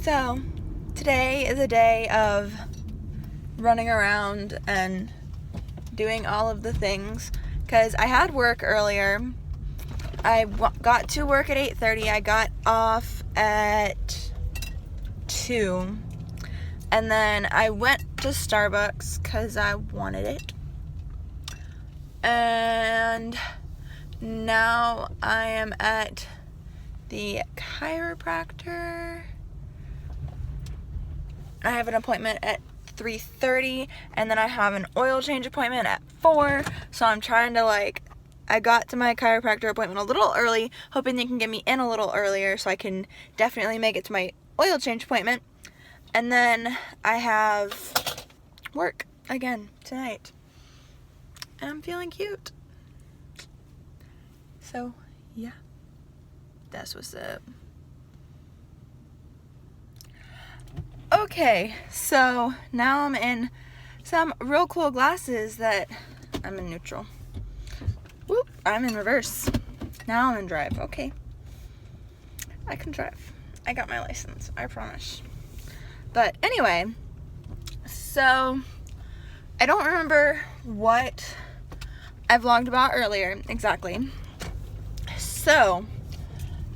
So, today is a day of running around and doing all of the things because I had work earlier. I got to work at 8:30. I got off at 2. And then I went to Starbucks because I wanted it. And now I am at the chiropractor. I have an appointment at 3:30, and then I have an oil change appointment at 4. So I'm trying to I got to my chiropractor appointment a little early, hoping they can get me in a little earlier so I can definitely make it to my oil change appointment. And then I have work again tonight. And I'm feeling cute. So, yeah. That's what's up. Okay, so now I'm in some real cool glasses that I'm in neutral. Whoop, I'm in reverse. Now I'm in drive. Okay. I can drive. I got my license, I promise. But anyway, so I don't remember what I vlogged about earlier exactly. So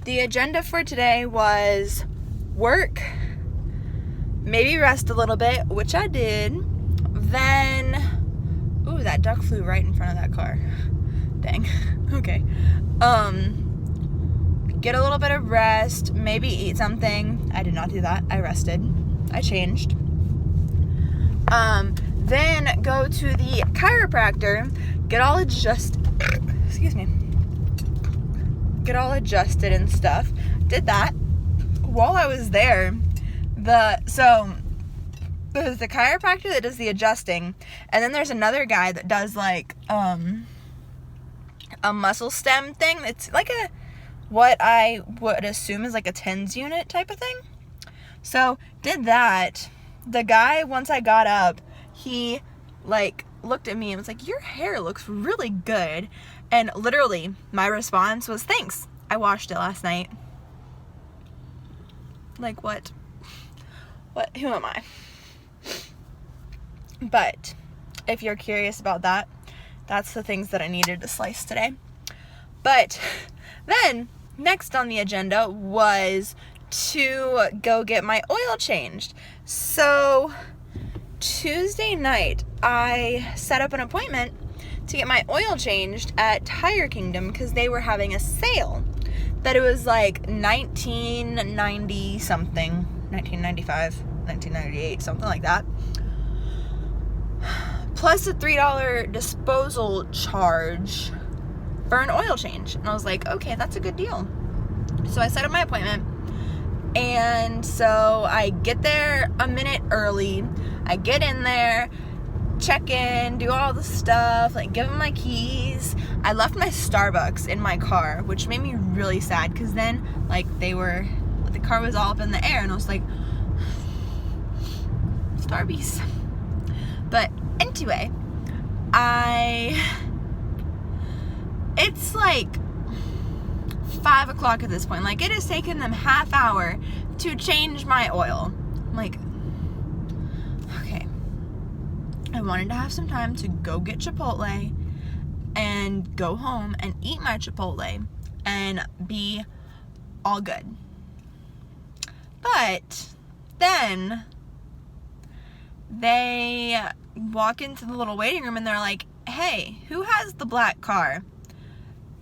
the agenda for today was work, maybe rest a little bit, which I did. Then, ooh, that duck flew right in front of that car. Dang. Okay. Get a little bit of rest, maybe eat something. I did not do that. I rested. I changed. Then go to the chiropractor, get all adjusted. Excuse me. Get all adjusted and stuff. Did that. While I was there, there's the chiropractor that does the adjusting, and then there's another guy that does a muscle stem thing. It's like what I would assume is like a TENS unit type of thing. So did that. The guy, once I got up, he looked at me and was like, "Your hair looks really good." And literally my response was, "Thanks. I washed it last night." Like, what? Who am I? But if you're curious about that, that's the things that I needed to slice today. But then next on the agenda was to go get my oil changed. So Tuesday night I set up an appointment to get my oil changed at Tire Kingdom because they were having a sale that it was like $19.90 something, $19.95, $19.98, something like that, plus a $3 disposal charge for an oil change. And I was like, okay, that's a good deal. So I set up my appointment, and so I get there a minute early. I get in there, check in, do all the stuff, give them my keys. I left my Starbucks in my car, which made me really sad because then the car was all up in the air and I was like, Starbies. But anyway, it's 5 o'clock at this point. It has taken them half hour to change my oil. I'm like, okay. I wanted to have some time to go get Chipotle and go home and eat my Chipotle and be all good. But then they walk into the little waiting room and they're like, "Hey, who has the black car?"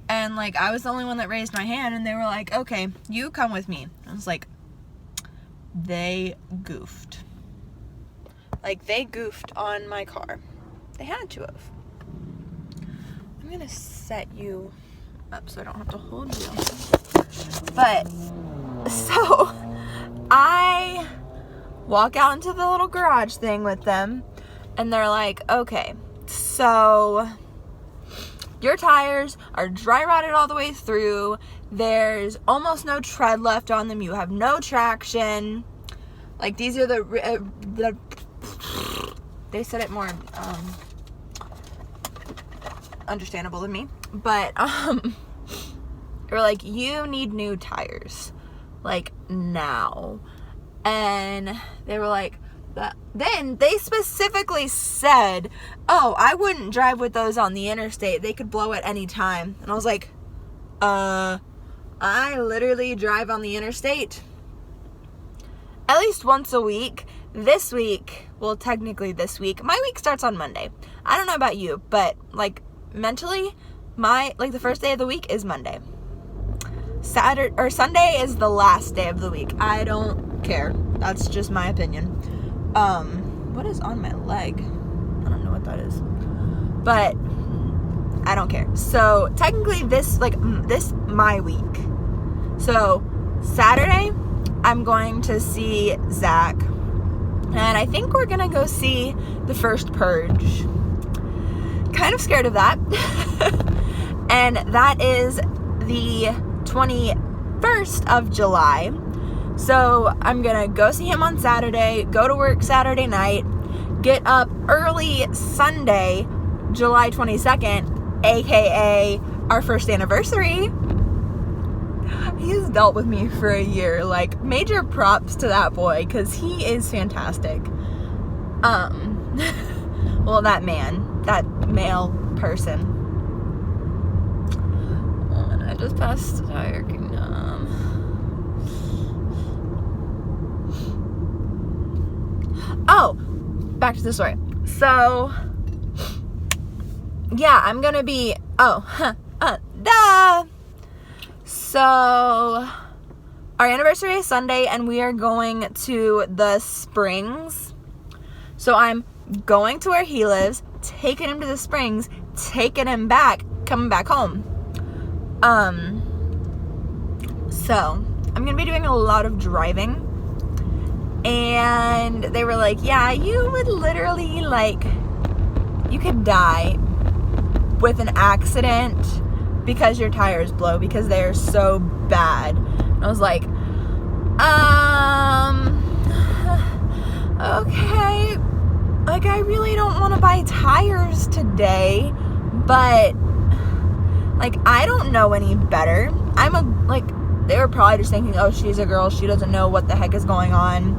And I was the only one that raised my hand, and they were like, "Okay, you come with me." I was like, they goofed. They goofed on my car. They had to have. I'm gonna set you up so I don't have to hold you. But, so, I walk out into the little garage thing with them, and they're like, "Okay, so your tires are dry rotted all the way through. There's almost no tread left on them. You have no traction. These are the they said it more understandable than me. But they were like, you need new tires. Now. And they were like, then they specifically said, oh, I wouldn't drive with those on the interstate. They could blow at any time. And I was like, I literally drive on the interstate at least once a week. This week, well, technically this week, my week starts on Monday. I don't know about you, but like mentally, the first day of the week is Monday. Saturday or Sunday is the last day of the week. I don't care. That's just my opinion. What is on my leg? I don't know what that is, but I don't care. So technically this my week. So Saturday, I'm going to see Zach, and I think we're gonna go see the first Purge. Kind of scared of that. And that is the 21st of July. So I'm gonna go see him on Saturday, go to work Saturday night, get up early Sunday, July 22nd, aka our first anniversary. He's dealt with me for a year. Like, major props to that boy, because he is fantastic. Well, that male person. And I just passed Tire Kingdom. Oh, back to the story. So, yeah, I'm gonna be, duh! So, our anniversary is Sunday, and we are going to the Springs. So I'm going to where he lives, taking him to the Springs, taking him back, coming back home. So I'm gonna be doing a lot of driving, and they were like, yeah, you would literally, you could die with an accident because your tires blow, because they're so bad. And I was like, okay, I really don't want to buy tires today, but I don't know any better. They were probably just thinking, oh, she's a girl, she doesn't know what the heck is going on,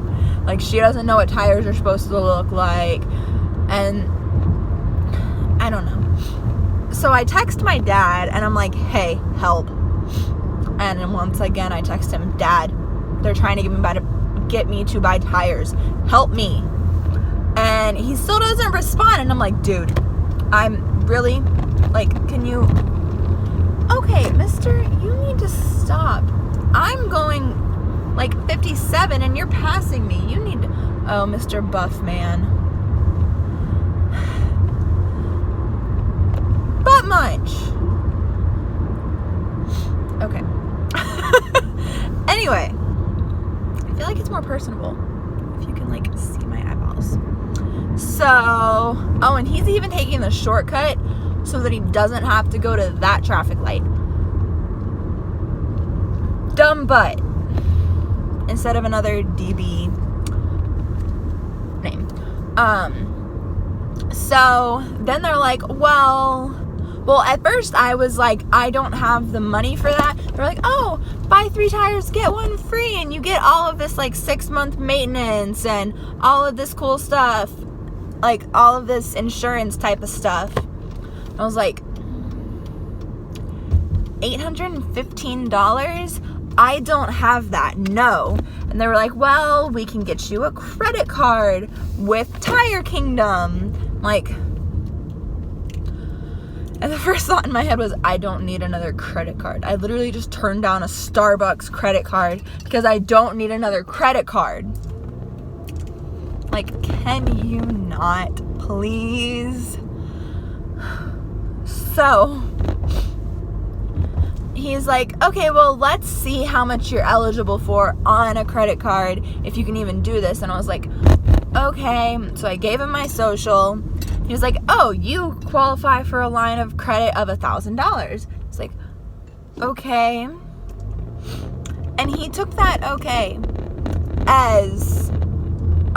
she doesn't know what tires are supposed to look like, and I don't know. So I text my dad, and I'm like, hey, help. And then once again, I text him, Dad, they're trying to get me to buy tires. Help me. And he still doesn't respond, and I'm like, dude, I'm really, can you, okay, mister, you need to stop. I'm going, 57, and you're passing me. You need to, oh, Mr. Buff Man. But much. Okay. Anyway, I feel like it's more personable if you can see my eyeballs. So, oh, and he's even taking the shortcut so that he doesn't have to go to that traffic light. Dumb butt. Instead of another DB name. So then they're like, well, at first I was like, I don't have the money for that. They're like, oh, buy 3 tires, get 1 free, and you get all of this 6-month maintenance and all of this cool stuff, all of this insurance type of stuff. I was like, $815? I don't have that, no. And they were like, well, we can get you a credit card with Tire Kingdom. And the first thought in my head was, I don't need another credit card. I literally just turned down a Starbucks credit card because I don't need another credit card. Can you not, please? So, he's like, okay, well, let's see how much you're eligible for on a credit card, if you can even do this. And I was like, okay. So I gave him my social. He was like, oh, you qualify for a line of credit of $1,000. It's like, okay. And he took that okay as,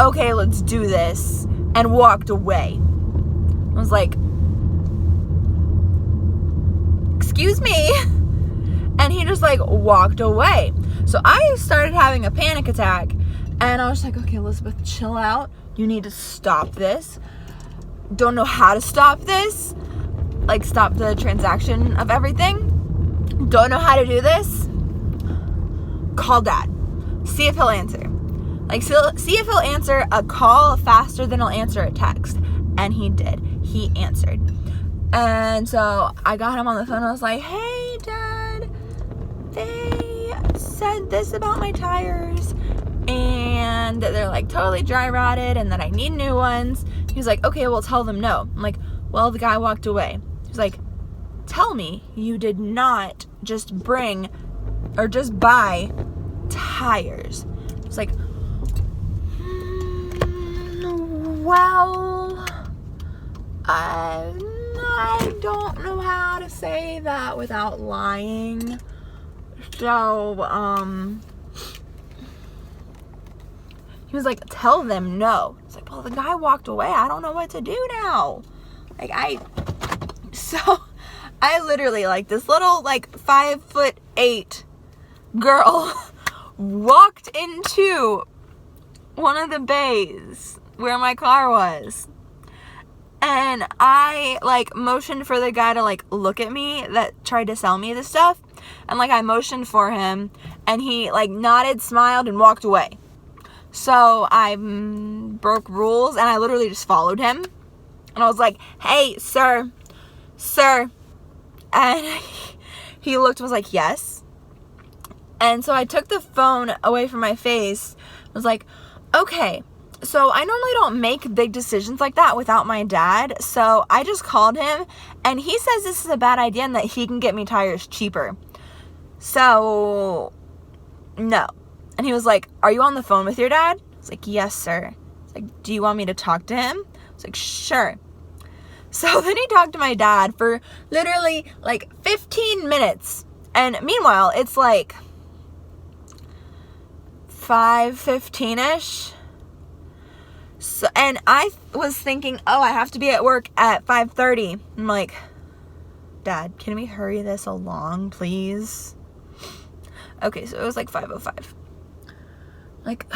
okay, let's do this, and walked away. I was like, excuse me? And he just walked away. So I started having a panic attack, And I was like, okay, Elizabeth, chill out. You need to stop this. Don't know how to stop this. Like, stop the transaction of everything. Don't know how to do this. Call Dad. See if he'll answer. Like, see if he'll answer a call faster than he'll answer a text. And he did. He answered. And so I got him on the phone. I was like, hey, Dad, they said this about my tires. And they're like totally dry rotted and that I need new ones. He was like, okay, well, tell them no. I'm like, well, the guy walked away. He's like, tell me you did not just bring or just buy tires. It's like, well, I don't know how to say that without lying. So, he was like, tell them no. It's like, well, the guy walked away. I don't know what to do now. Like, so I literally, like, this little, like, 5'8" girl walked into one of the bays where my car was. And I, like, motioned for the guy to, like, look at me that tried to sell me the stuff. And, like, I motioned for him. And he, like, nodded, smiled, and walked away. So I broke rules. And I literally just followed him. And I was like, hey, sir. And he looked and was like, yes. And so I took the phone away from my face. I was like, okay. So I normally don't make big decisions like that without my dad. So I just called him and he says this is a bad idea and that he can get me tires cheaper. So no. And he was like, are you on the phone with your dad? I was like, yes, sir. He's like, do you want me to talk to him? I was like, sure. So then he talked to my dad for literally like 15 minutes. And meanwhile, it's like 5:15-ish. So, and I was thinking, oh, I have to be at work at 5:30. I'm like, Dad, can we hurry this along, please? Okay, so it was like 5:05. Like,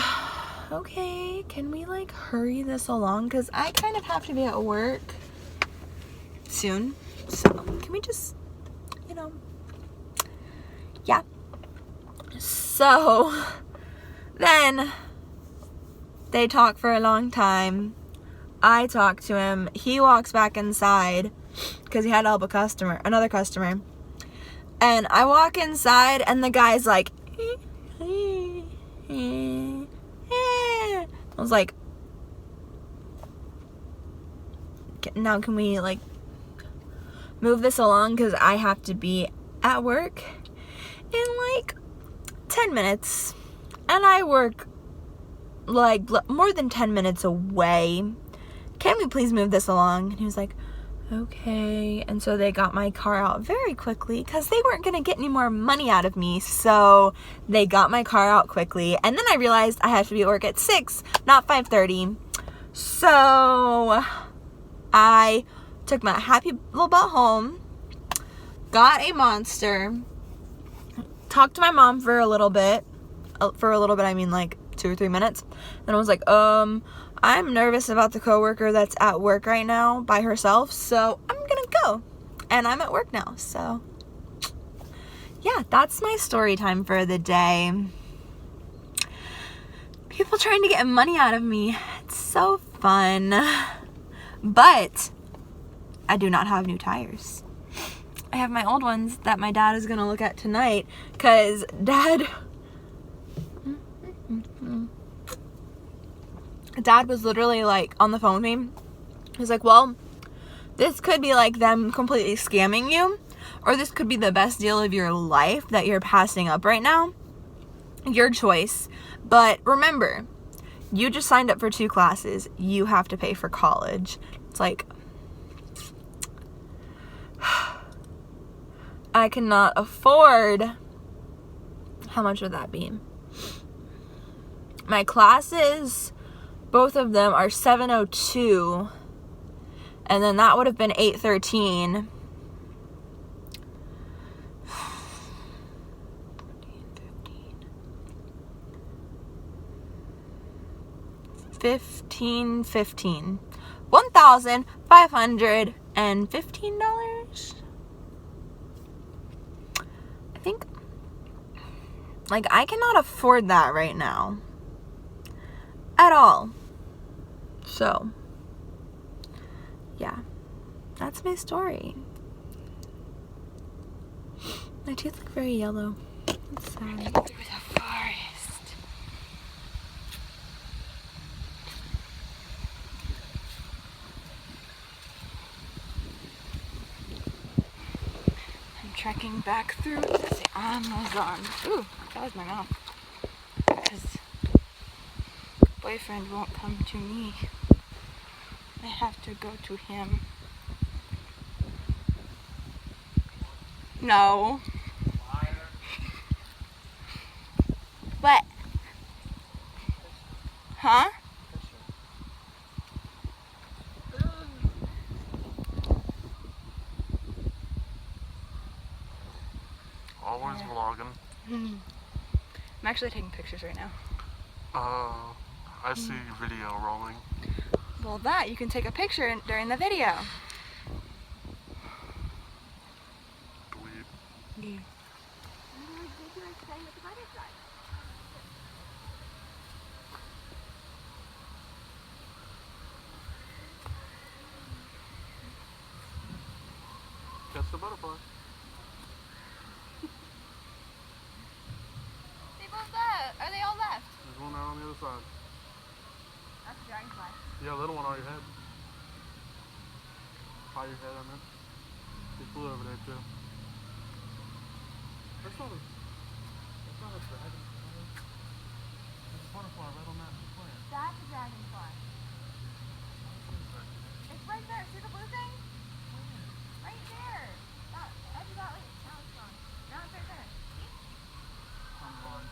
okay, can we like hurry this along? Because I kind of have to be at work soon. So can we just, yeah. So then they talk for a long time. I talk to him. He walks back inside because he had to help another customer. And I walk inside and the guy's like, I was like, now can we like move this along because I have to be at work in like 10 minutes. And I work like more than 10 minutes away. Can we please move this along? And he was like, okay. And so they got my car out very quickly because they weren't going to get any more money out of me. So they got my car out quickly. And then I realized I have to be at work at 6, not 5:30. So I took my happy little butt home, got a Monster, talked to my mom for a little bit. I mean like 2 or 3 minutes. Then I was like, I'm nervous about the coworker that's at work right now by herself, so I'm gonna go. And I'm at work now, so yeah, that's my story time for the day. People trying to get money out of me. It's so fun. But I do not have new tires. I have my old ones that my dad is gonna look at tonight, because Dad was literally like on the phone with me. He's like, well, this could be like them completely scamming you, or this could be the best deal of your life that you're passing up right now. Your choice. But remember, you just signed up for 2 classes. You have to pay for college. It's like, I cannot afford. How much would that be? My classes, both of them are $702, and then that would have been $813. $1,515. $1,515. I think, like, I cannot afford that right now. At all. So, yeah. That's my story. My teeth look very yellow. It's sad. Through the forest. I'm trekking back through the Amazon. Ooh, that was my mouth. Because boyfriend won't come to me. I have to go to him. No. What? Huh? Always vlogging. I'm actually taking pictures right now. I see video rolling. Well, that you can take a picture during the video. Dweeb. Yeah. Catch the butterfly. They both left. Are they all left? There's one out on the other side. That's a dragonfly. Yeah, little one on your head. By your head, I meant. He flew over there too. That's not a dragonfly. There's a butterfly right on that plant. That's a dragonfly. It's right there. See the blue thing? Right there. That edge of that light. Now it's gone. Now it's right there. See? I'm blind.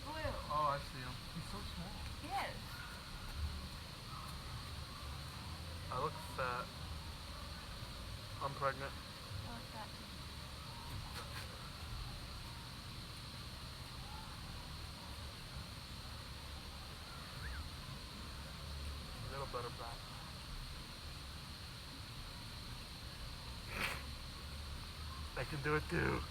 Blue. Oh, I see him. He's so small. He is. I look fat. I'm pregnant. I like that. Little butterfly. They can do it too.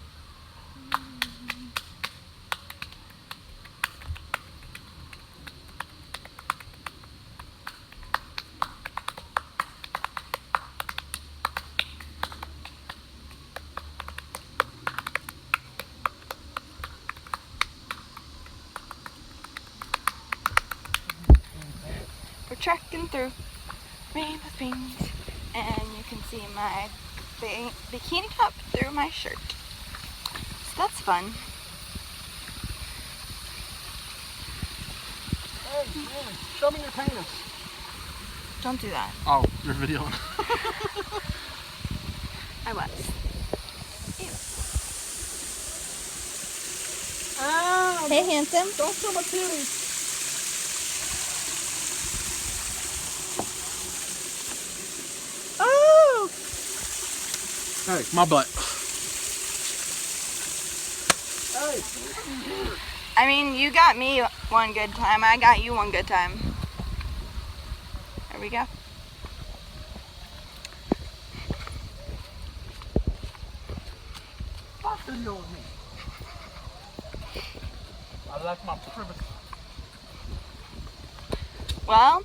We're trekking through Rainbow Springs, and you can see my bikini top through my shirt. So that's fun. Hey, show me your penis. Don't do that. Oh, you're videoing. I was. Ah, Hey, handsome. don't show my titties. Oh! Hey, my butt. Hey. I mean, you got me one good time. I got you one good time. There we go. Stop videoing me. I like my privacy. Well,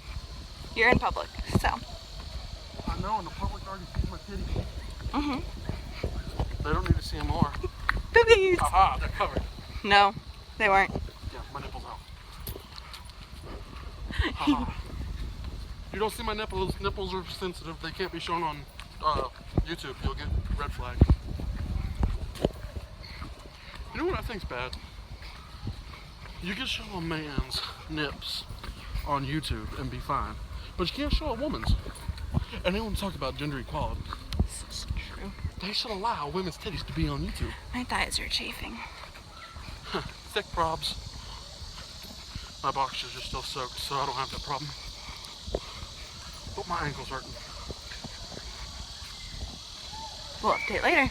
you're in public, so. I know, and the public already sees my titties. Mm-hmm. They don't need to see them more. Boobies! Aha, they're covered. No, they weren't. Yeah, my nipples out. Haha. You don't see my nipples. Nipples are sensitive. They can't be shown on YouTube. You'll get red flag. You know what I think's bad? You can show a man's nips on YouTube and be fine, but you can't show a woman's. And they want to talk about gender equality. This is true. They should allow women's titties to be on YouTube. My thighs are chafing. Thick probs. My boxers are still soaked, so I don't have that problem. But my ankle's hurting. We'll update later.